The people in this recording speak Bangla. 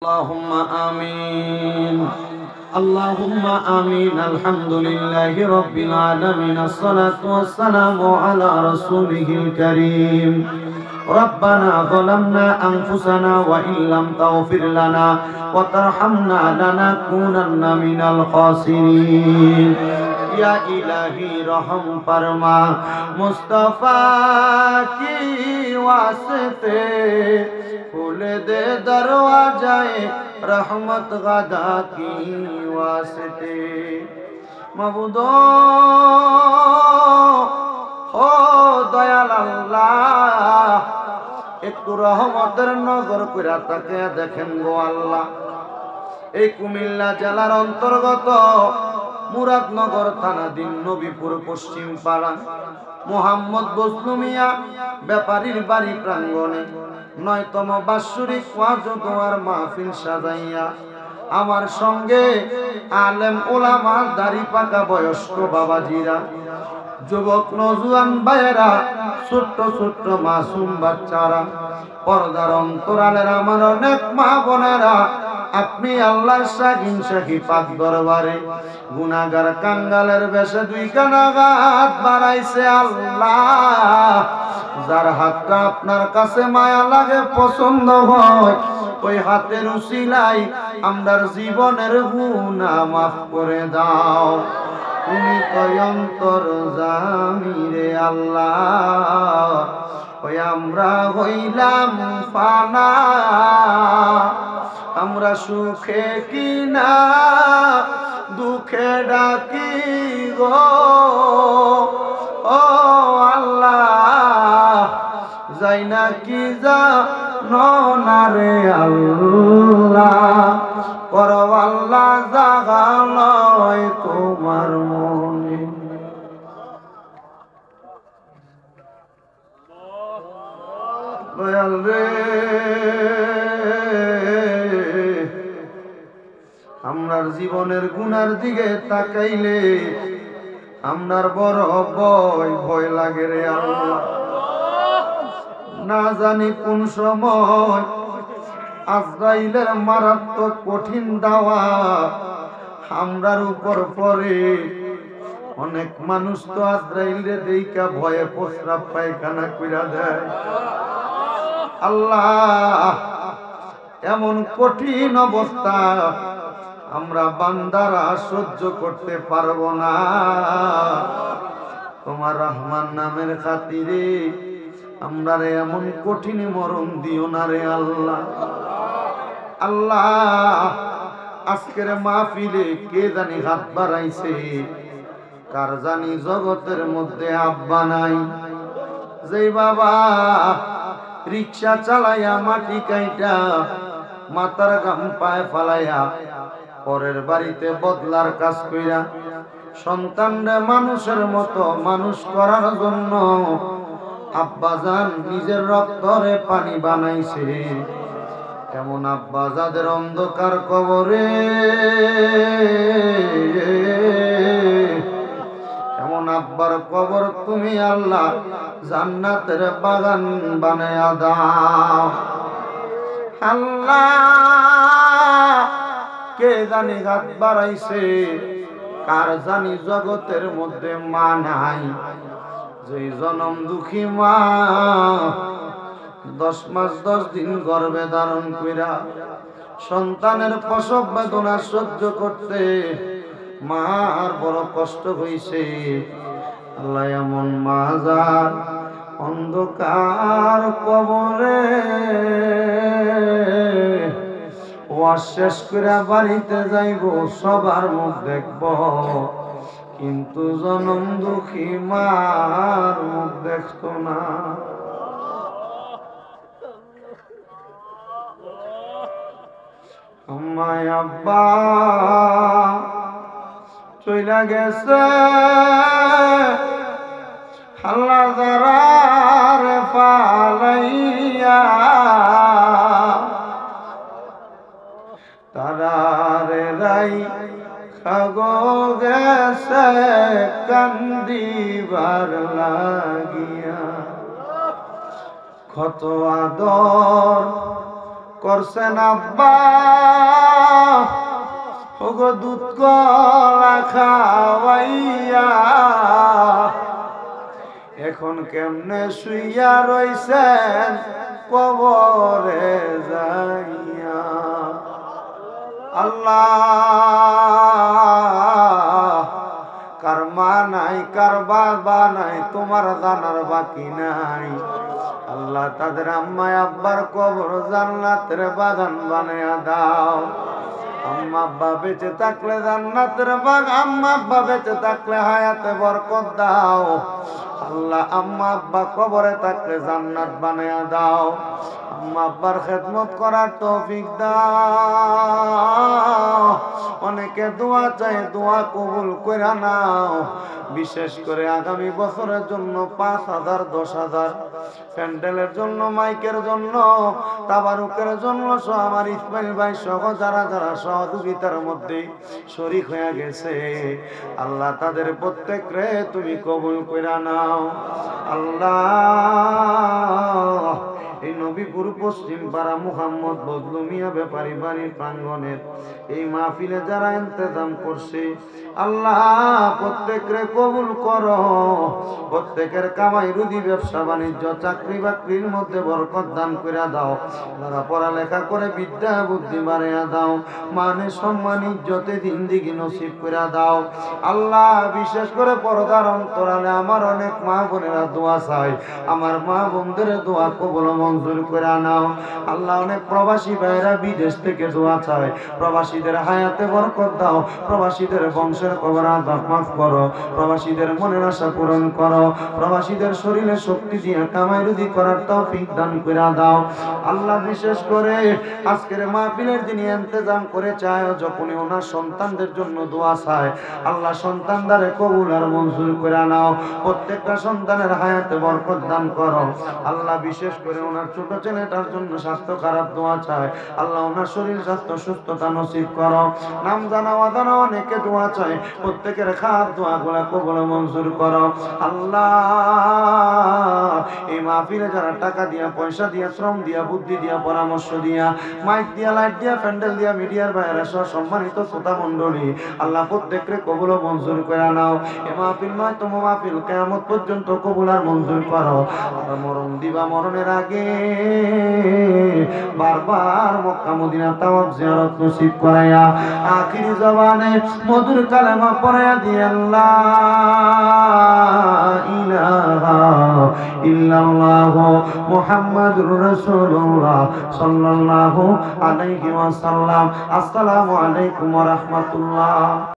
اللهم آمين اللهم آمين الحمد لله رب العالمين الصلاة والسلام على رسوله الكريم ربنا ظلمنا أنفسنا وإن لم تغفر لنا وترحمنا لنكونن من الخاسرين या इलाही रहम फरमा मुस्तफा की वास्ते खोल दे दरवाजाए रहमत गदा की वास्ते मबूदो हो दयाल अल्लाह একটু রহমতের নজর করে তাকে দেখেন গো আল্লাহ। এই কুমিল্লা জেলার অন্তর্গত মুরাদনগর থানাধীন নবীপুর পশ্চিম পাড়া মোহাম্মদ বজলু মিয়া ব্যাপারীর বাড়ি প্রাঙ্গণে ৯তম বাৎসরিক ওয়াজ ও দোয়ার মাহফিল সাজাইয়া আমার সঙ্গে আলেম ওলামা দাড়ি পাকা বয়স্ক বাবাজিরা যুবক নওজোয়ান ভাইয়েরা ছোট্ট ছোট্ট মাসুম বাচ্চারা পর্দার অন্তরালের আমার অনেক মা বোনেরা আপনি আল্লাহর শাহিন শাহী পাক দরবারে গুনাহগার কাঙ্গালের বেশে দুই কানাগাত বাড়াইছে আল্লাহ। যার হাতটা আপনার কাছে মায়া লাগে পছন্দ হয় ওই হাতের উসিলাই আমরার জীবনের গুনাহ মাফ করে দাও। তুমি তো অন্তর জামিরে আল্লাহ ওই আমরা হইলাম ফানা আমরা সুখে কিনা দুঃখে ডাকি গো ও আল্লাহ যাই না কি যা না রে আল্লাহ করো আল্লাহ জাগা লয় তোমার মনে। দয়াল রে আমরার জীবনের গুনার দিকে তাকাইলে আমরার বড় ভয় লাগে রে আল্লাহ। না জানি কোন সময় আজরাইলের মারাত্মক কঠিন দাওয়া আমরার উপর পড়ে। অনেক মানুষ তো আজরাইলে দেইকা ভয়ে প্রস্রাব পায়খানা কইরা দেয়। আল্লাহ এমন কঠিন অবস্থা আমরা বান্দারা সহ্য করতে পারবো না। তোমার রহমান নামের খাতিরে আমরা এমন কঠিন মরণ দিও না রে আল্লাহ। আল্লাহ আজকের মাহফিলে কে জানি হাত বাড়াইছে, কার জানি জগতের মধ্যে আব্বা নাই। যে বাবা রিক্সা চালাইয়া মাটি কাইটা মাথার গাম পায়ে ফালাইয়া পরের বাড়িতে বদলার কাজ কইরা সন্তানরে মানুষের মতো মানুষ করার জন্য আব্বাজান নিজের রক্তরে পানি বানাইছে, এমন আব্বা যাদের অন্ধকার কবরে এমন আব্বার কবর তুমি আল্লাহ জান্নাতের বাগান বানায়া দাও। আল্লাহ কে জানি হাত বাড়াইছে, কার জানি জগতের মধ্যে মা নাই। যে জনম দুঃখী মা 10 মাস 10 দিন গর্ভে ধারণ কইরা সন্তানের প্রসব বেদনা সহ্য করতে মার বড় কষ্ট হইছে। আল্লাহ এমন মা যার অন্ধকার কবরে ওয়াজ শেষ করে বাড়িতে যাইব, সবার মুখ দেখব, কিন্তু জনম দুঃখী মার মুখ দেখত না। আমায় আব্বা চইলা গেছে, আল্লাহ যারার পালাইয়া তারারে রাই খাগো গেছে কান্দিবার লাগিয়া। কত আদর করছেন আব্বা ওগো দুধ কলা খাওয়াইয়া এখন কেমনে শুইয়া রইছেন কবরে যাইয়া। আল্লাহ কার মা নাই কার বাবা নাই তোমার জানার বাকি নাই। আল্লাহ তাদের আম্মা আব্বার কবর জান্নাতের বাগান বানায়া দাও। আম্মা আব্বা বেঁচে থাকলে জান্নাতের বাগান, আম্মা আব্বা বেঁচে থাকলে হায়াতে বরকত দাও। আল্লাহ আম্মা আব্বা কবরে থাকলে জান্নাত বানায়া দাও। আম্মা আব্বার খেদমত করার তৌফিক দাও। অনেকে দোয়া চায়, দোয়া কবুল করে নাও। বিশেষ করে আগামী বছরের জন্য 5,000 10,000 প্যান্ডেলের জন্য, মাইকের জন্য, তাবারুকের জন্য সহ আমার ইসমাইল ভাই সহ যারা যারা সহযোগিতার মধ্যে শরীক হয়ে গেছে, আল্লাহ তাদের প্রত্যেকরে তুমি কবুল করে নাও। আল্লাহ এই নবীপুর পশ্চিম পাড়া মুহাম্মদ বদলু মিয়া ব্যাপারী বাড়ির প্রাঙ্গণের এই মাহফিলে যারা ইন্তজাম করছে, আল্লাহ প্রত্যেকরে কবুল করো। প্রত্যেকের কামাই রুজি, ব্যবসা বাণিজ্য, চাকরি বাকরির মধ্যে বরকত দান করে দাও। যারা পড়ালেখা করে বিদ্যা বুদ্ধি বাড়াইয়া দাও। মানে সম্মান ইজ্জতে জিন্দিগি নসিব করে দাও। আল্লাহ বিশেষ করে পর্দার অন্তরালে আমার অনেক মা বোনেরা দোয়া চাই, আমার মা বোনদের দোয়া কবুল মঞ্জুর করে নাও। আল্লাহ অনেক প্রবাসী ভাইরা বিদেশ থেকে দোয়া চায়, প্রবাসীদের হায়াতে বরকত দাও। প্রবাসীদের বংশের কবর আযাব মাফ করো। প্রবাসীদের মনের আশা পূরণ করো। প্রবাসীদের শরীরে শক্তি দিয়ে কামাই রুজি করার তৌফিক দান করে দাও। আল্লাহ বিশেষ করে আজকের মাহফিলের যিনি ইন্তজাম করে চায়, যখনই ওনার সন্তানদের জন্য দোয়া চায়, আল্লাহ সন্তানদারে কবুল আর মঞ্জুর করে নাও। প্রত্যেকটা সন্তানের হায়াতে বরকত দান করো। আল্লাহ বিশেষ করে ওনার ছোট ছেলেটার জন্য স্বাস্থ্য খারাপ দোয়া চায়, আল্লাহ ওনার শরীর স্বাস্থ্য সুস্থতা নসিব করো। নাম জানা অজানা অনেকে দোয়া চায়, প্রত্যেকের খারাপ দোয়াগুলা কবুল মঞ্জুর করো। আল্লাহ এই মাহফিলে যারা টাকা দিয়া, পয়সা দিয়া, শ্রম দিয়া, বুদ্ধি দিয়া, পরামর্শ দিয়া, মাইক দিয়া, লাইট দিয়া, প্যান্ডেল দিয়া, মিডিয়ার বাইরে সহ সম্মানিত শ্রোতা মণ্ডলী, আল্লাহ প্রত্যেককে কবুল মঞ্জুর করে নাও। এ মাহফিল নয় তো মাহফিল কিয়ামত পর্যন্ত কবুল আর মঞ্জুর করো। আর মরণ দিবা, মরণের আগে বারবার মক্কা মদিনা তাওয়াফ জিয়ারত নসিব করাইয়া আখিরি জবানে মধুর কালেমা পড়াইয়া দিয়ে আল্লাহ ইলাহা ইল্লাল্লাহ মুহাম্মাদুর রাসূলুল্লাহ সাল্লাল্লাহু আলাইহি ওয়াসাল্লাম। আসসালামু আলাইকুম ওয়া রাহমাতুল্লাহ।